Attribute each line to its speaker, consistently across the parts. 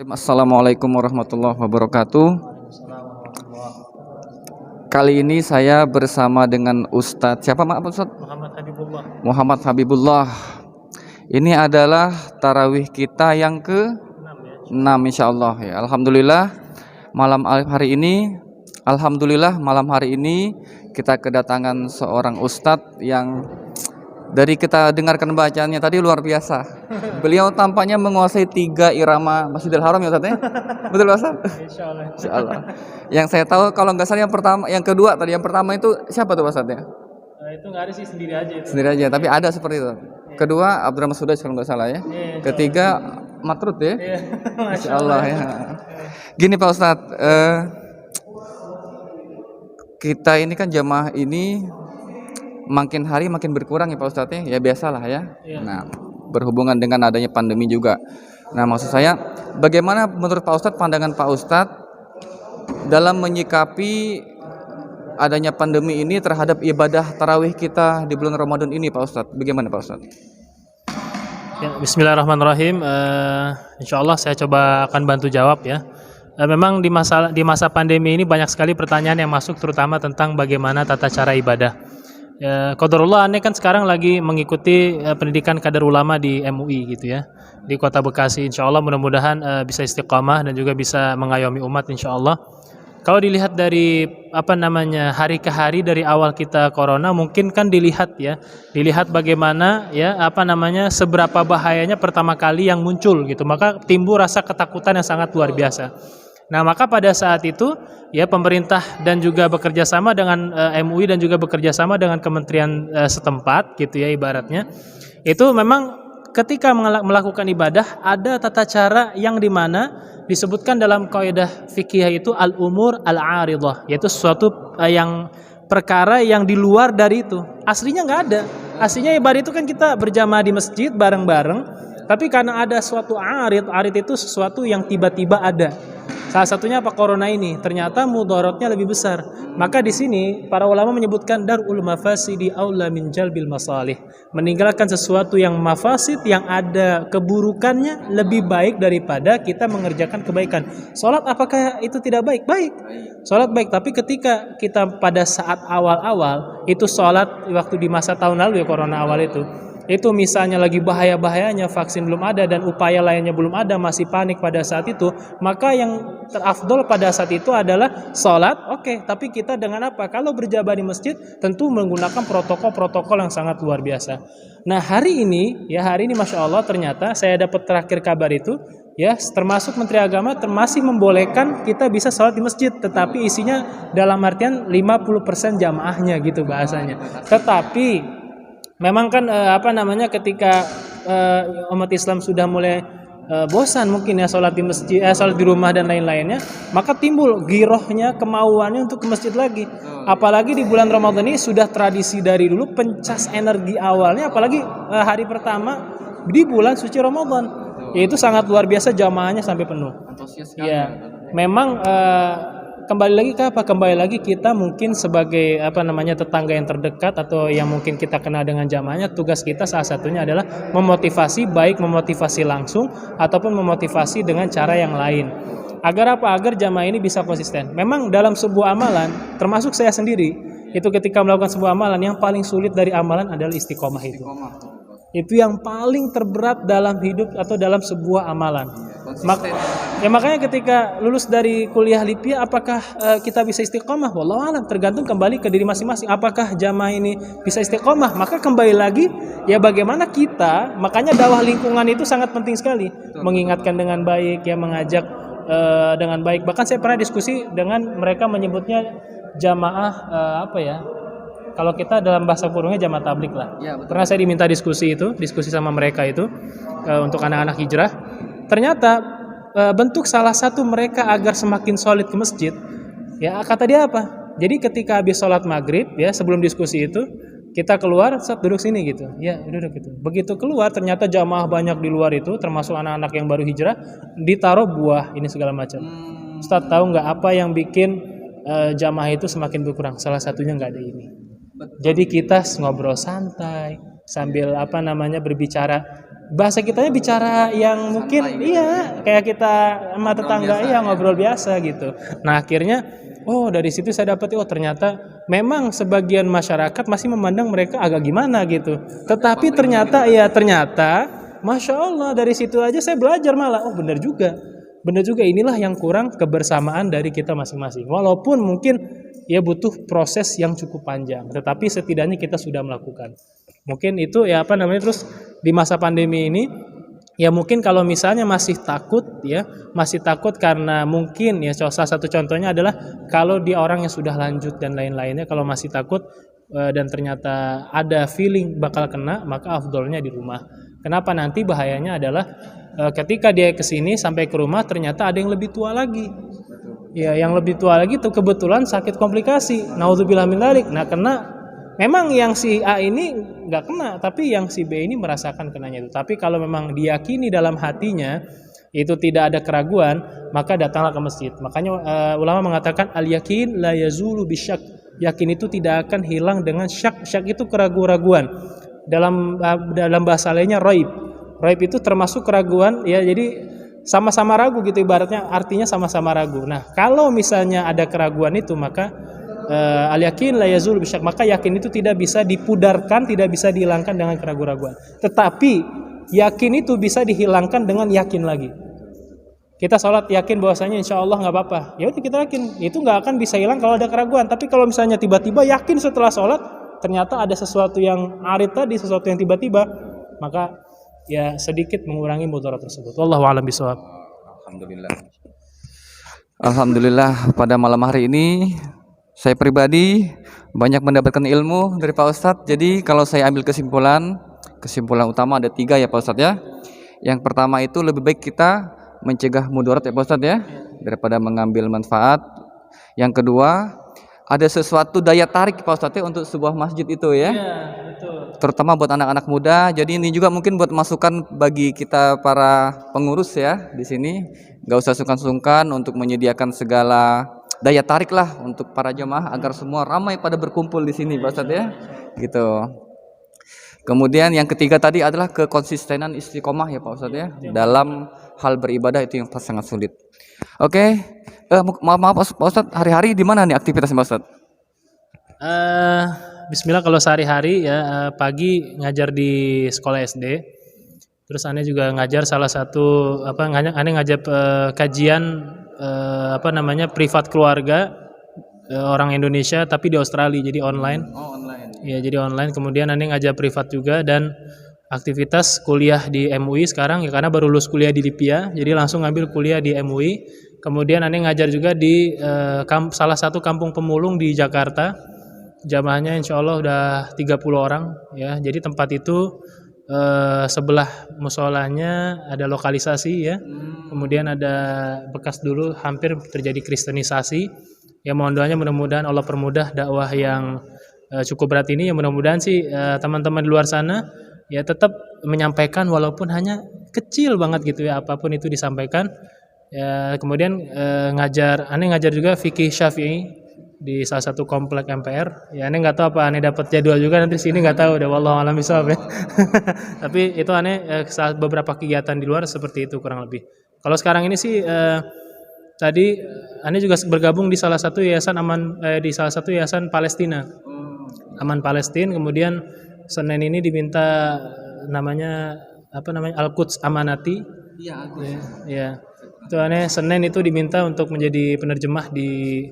Speaker 1: Assalamualaikum warahmatullahi wabarakatuh. Kali ini saya bersama dengan Ustadz siapa maaf Ustadz?
Speaker 2: Muhammad Habibullah.
Speaker 1: Muhammad Habibullah. Ini adalah tarawih kita yang ke-6 insyaallah ya. Alhamdulillah malam hari ini kita kedatangan seorang Ustadz yang dari kita dengarkan bacaannya tadi luar biasa. Beliau tampaknya menguasai 3 irama Masjidil Haram ya Ustaz ya? Betul Ustaz?
Speaker 2: Insyaallah.
Speaker 1: Insyaallah. Yang saya tahu kalau nggak salah yang kedua tadi, yang pertama itu siapa tuh Ustaz ya?
Speaker 2: Itu nggak ada sih, sendiri aja itu.
Speaker 1: Sendiri aja, tapi ada seperti itu. Kedua Abdurrahman Sudais kalau nggak salah ya. Ketiga Matrud ya. Insyaallah ya. Gini Pak Ustadz, kita ini kan jamaah ini makin hari makin berkurang ya Pak Ustadz ya biasalah ya. Nah berhubungan dengan adanya pandemi juga. Nah maksud saya bagaimana menurut Pak Ustadz, pandangan Pak Ustadz dalam menyikapi adanya pandemi ini terhadap ibadah tarawih kita di bulan Ramadan ini Pak Ustadz, bagaimana Pak Ustadz?
Speaker 2: Ya, Bismillahirrahmanirrahim. Insyaallah saya coba akan bantu jawab ya. Memang di masa pandemi ini banyak sekali pertanyaan yang masuk, terutama tentang bagaimana tata cara ibadah. Qadarullah aneh kan sekarang lagi mengikuti pendidikan kader ulama di MUI gitu ya, di Kota Bekasi. Insyaallah mudah-mudahan bisa istiqamah dan juga bisa mengayomi umat insyaallah. Kalau dilihat dari hari ke hari dari awal kita corona, mungkin kan dilihat bagaimana seberapa bahayanya pertama kali yang muncul gitu, maka timbul rasa ketakutan yang sangat luar biasa. Nah maka pada saat itu ya pemerintah dan juga bekerja sama dengan MUI dan juga bekerja sama dengan kementerian setempat gitu ya, ibaratnya itu memang ketika melakukan ibadah ada tata cara yang dimana disebutkan dalam kaidah fikih itu al-umur al-aridah, yaitu sesuatu yang perkara yang di luar dari itu. Aslinya nggak ada. Aslinya ibadah itu kan kita berjamaah di masjid bareng-bareng, tapi karena ada suatu arid itu sesuatu yang tiba-tiba ada. Salah satunya apa? Corona ini ternyata mudaratnya lebih besar. Maka di sini para ulama menyebutkan darul mafasidi aula min jalbil masalih. Meninggalkan sesuatu yang mafasid, yang ada keburukannya, lebih baik daripada kita mengerjakan kebaikan. Salat apakah itu tidak baik? Baik. Salat baik, tapi ketika kita pada saat awal-awal itu salat waktu di masa tahun lalu ya, corona awal itu misalnya lagi bahaya-bahayanya, vaksin belum ada dan upaya lainnya belum ada, masih panik pada saat itu, maka yang terafdol pada saat itu adalah sholat, oke, tapi kita dengan apa? Kalau berjamaah di masjid tentu menggunakan protokol-protokol yang sangat luar biasa. Nah hari ini Masya Allah ternyata saya dapat terakhir kabar itu ya, termasuk Menteri Agama masih membolehkan kita bisa sholat di masjid, tetapi isinya dalam artian 50% jamaahnya gitu bahasanya. Tetapi memang kan ketika umat Islam sudah mulai bosan mungkin ya sholat di masjid, sholat di rumah dan lain-lainnya, maka timbul girohnya, kemauannya untuk ke masjid lagi. Apalagi di bulan Ramadan ini sudah tradisi dari dulu, pencas energi awalnya, apalagi hari pertama di bulan suci Ramadan, yaitu sangat luar biasa, jamaahnya sampai penuh. Ya, memang kembali lagi kita mungkin sebagai tetangga yang terdekat atau yang mungkin kita kenal dengan jamaahnya, tugas kita salah satunya adalah memotivasi, baik memotivasi langsung ataupun memotivasi dengan cara yang lain. Agar jamaah ini bisa konsisten. Memang dalam sebuah amalan, termasuk saya sendiri, itu ketika melakukan sebuah amalan, yang paling sulit dari amalan adalah istiqomah itu. Itu yang paling terberat dalam hidup atau dalam sebuah amalan. Makanya ketika lulus dari kuliah LIPIA, apakah kita bisa istiqomah? Wallahu a'lam, tergantung kembali ke diri masing-masing. Apakah jamaah ini bisa istiqomah? Maka kembali lagi ya bagaimana kita, makanya dakwah lingkungan itu sangat penting sekali. Mengingatkan dengan baik, ya mengajak dengan baik. Bahkan saya pernah diskusi dengan mereka, menyebutnya jamaah kalau kita dalam bahasa kurungnya jamaah tablik lah. Ya, pernah saya diminta diskusi sama mereka itu untuk anak-anak hijrah. Ternyata bentuk salah satu mereka agar semakin solid ke masjid, ya kata dia apa? Jadi ketika habis sholat maghrib ya, sebelum diskusi itu kita keluar, duduk sini gitu, ya duduk gitu. Begitu keluar ternyata jamaah banyak di luar itu, termasuk anak-anak yang baru hijrah, ditaruh buah ini segala macam. Ustaz tahu nggak apa yang bikin jamaah itu semakin berkurang? Salah satunya nggak ada ini. Jadi kita ngobrol santai sambil berbicara bahasa kitanya bicara yang mungkin iya kayak kita sama tetangga ya ngobrol biasa gitu. Nah akhirnya dari situ saya dapat ternyata memang sebagian masyarakat masih memandang mereka agak gimana gitu. Tetapi ternyata Masya Allah dari situ aja saya belajar malah benar juga. Benar juga, inilah yang kurang kebersamaan dari kita masing-masing. Walaupun mungkin ya butuh proses yang cukup panjang, tetapi setidaknya kita sudah melakukan. Mungkin itu ya terus di masa pandemi ini ya mungkin kalau misalnya masih takut karena mungkin ya salah satu contohnya adalah kalau dia orang yang sudah lanjut dan lain-lainnya, kalau masih takut dan ternyata ada feeling bakal kena, maka afdolnya di rumah. Kenapa? Nanti bahayanya adalah ketika dia kesini sampai ke rumah ternyata ada yang lebih tua lagi. Ya, yang lebih tua lagi tuh kebetulan sakit komplikasi. Naudzubillah min dzalik. Nah, kena memang yang si A ini nggak kena, tapi yang si B ini merasakan kenanya itu. Tapi kalau memang diyakini dalam hatinya itu tidak ada keraguan, maka datanglah ke masjid. Makanya ulama mengatakan al-yakin la yazulu bisyak. Yakin itu tidak akan hilang dengan syak. Syak itu keraguan-raguan. Dalam bahasa lainnya raib. Raib itu termasuk keraguan ya, jadi sama-sama ragu gitu ibaratnya, artinya sama-sama ragu. Nah, kalau misalnya ada keraguan itu maka al-yakin la yazul bisyak, maka yakin itu tidak bisa dipudarkan, tidak bisa dihilangkan dengan keraguan-raguan. Tetapi yakin itu bisa dihilangkan dengan yakin lagi. Kita sholat yakin bahwasanya insya Allah nggak apa-apa. Ya udah kita yakin, itu nggak akan bisa hilang kalau ada keraguan. Tapi kalau misalnya tiba-tiba yakin setelah sholat ternyata ada sesuatu yang arid tadi, sesuatu yang tiba-tiba, maka ya sedikit mengurangi mudarat tersebut. Wallahu a'lam bishawab.
Speaker 1: Alhamdulillah pada malam hari ini saya pribadi banyak mendapatkan ilmu dari Pak Ustadz. Jadi kalau saya ambil kesimpulan utama ada 3 ya Pak Ustadz ya. Yang pertama itu lebih baik kita mencegah mudarat ya Pak Ustadz ya, daripada mengambil manfaat. Yang kedua, ada sesuatu daya tarik Pak Ustadz ya untuk sebuah masjid itu ya. Iya, betul. Terutama buat anak-anak muda. Jadi ini juga mungkin buat masukan bagi kita para pengurus ya di sini. Gak usah sungkan-sungkan untuk menyediakan segala daya tarik lah untuk para jemaah agar semua ramai pada berkumpul di sini Pak Ustadz ya. Gitu. Kemudian yang ketiga tadi adalah kekonsistenan istiqomah ya Pak Ustadz ya. Dalam hal beribadah itu yang sangat sulit. Oke. Maaf Pak Ustadz, hari-hari di mana nih aktivitasnya Pak Ustadz?
Speaker 2: Bismillah, kalau sehari-hari ya pagi ngajar di sekolah SD. Terus aneh juga ngajar salah satu aneh ngajar kajian privat keluarga orang Indonesia tapi di Australia, jadi online. Oh, online. Ya, jadi online. Kemudian aneh ngajar privat juga dan aktivitas kuliah di MUI sekarang ya, karena baru lulus kuliah di Lipia, jadi langsung ngambil kuliah di MUI. Kemudian aneh ngajar juga di salah satu kampung pemulung di Jakarta. Jamaahnya insya Allah udah 30 orang ya. Jadi tempat itu sebelah musolanya ada lokalisasi ya. Kemudian ada bekas dulu hampir terjadi kristenisasi. Ya mohon doanya mudah-mudahan Allah permudah dakwah yang cukup berat ini. Ya mudah-mudahan sih teman-teman di luar sana ya tetap menyampaikan walaupun hanya kecil banget gitu ya, apapun itu disampaikan. Ya, kemudian aneh ngajar juga fikih Syafi'i di salah satu komplek MPR. Ya aneh nggak tahu apa aneh dapat jadwal juga nanti sini nggak tahu, udah wallahu a'lam bishawab ya. Tapi itu aneh saat beberapa kegiatan di luar seperti itu kurang lebih. Kalau sekarang ini sih tadi aneh juga bergabung di salah satu yayasan yayasan Palestina. Aman Palestina. Kemudian Senin ini diminta namanya Al-Quds Amanati. Iya, ya. Itu aneh Senin itu diminta untuk menjadi penerjemah di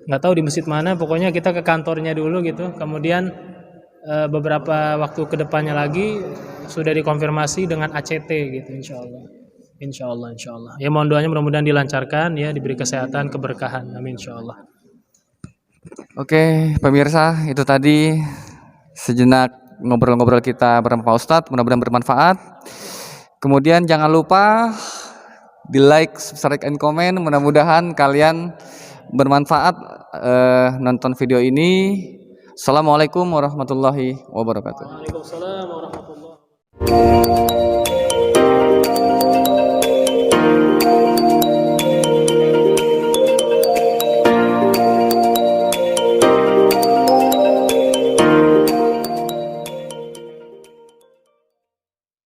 Speaker 2: nggak tahu di masjid mana, pokoknya kita ke kantornya dulu gitu. Kemudian beberapa waktu kedepannya lagi sudah dikonfirmasi dengan ACT gitu, insya Allah. Ya mohon doanya mudah-mudahan dilancarkan ya, diberi kesehatan, keberkahan, amin insya Allah.
Speaker 1: Oke pemirsa, itu tadi sejenak ngobrol-ngobrol kita bersama Pak Ustadz, mudah-mudahan bermanfaat. Kemudian jangan lupa di like, subscribe, and comment. Mudah-mudahan kalian bermanfaat nonton video ini. Assalamualaikum warahmatullahi wabarakatuh.
Speaker 2: Waalaikumsalam warahmatullahi wabarakatuh.